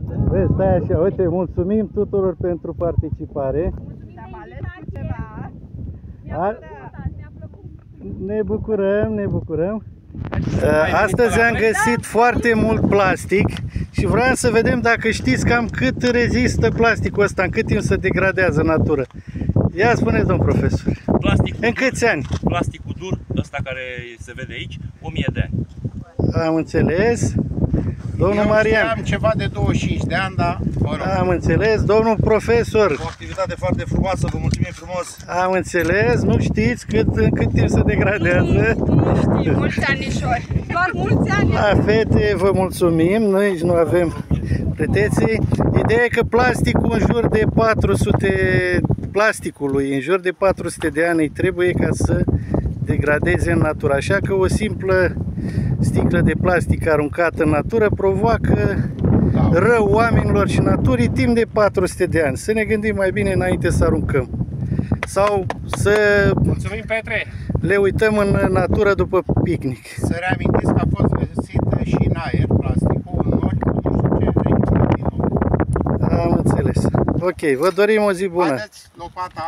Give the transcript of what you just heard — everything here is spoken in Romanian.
Vezi, stai așa, uite, mulțumim tuturor pentru participare. Ne bucurăm, ne bucurăm. Astăzi am găsit foarte mult plastic și vreau să vedem dacă știți cam cât rezistă plasticul ăsta, în cât timp se degradează în natură. Ia spuneți, domn profesor. În câți ani? Plasticul dur, ăsta care se vede aici, 1000 de ani. Am înțeles. Domnul Marian. Am ceva de 25 de ani, dar mă rog. Am înțeles. Domnul profesor. O activitate foarte frumoasă, vă mulțumim frumos. Am înțeles. Nu știți în cât timp se degradează? Nu știu, mulți anișori. Doar mulți ani. La fete vă mulțumim. Noi nici nu avem pretenții. Ideea e că plasticul în jur de 400 plasticului în jur de 400 de ani îi trebuie ca să degradeze în natură. Așa că o simplă sticlă de plastic aruncată în natură provoacă rău oamenilor și naturii timp de 400 de ani. Să ne gândim mai bine înainte să aruncăm. Sau să Mulțumim, Petre. le uităm în natură după picnic. Să reamintiți că a fost găsit și în aer plasticul, în nori, nu știu ce regiune din nou. Am înțeles. Ok, vă dorim o zi bună. Haideți, lopata.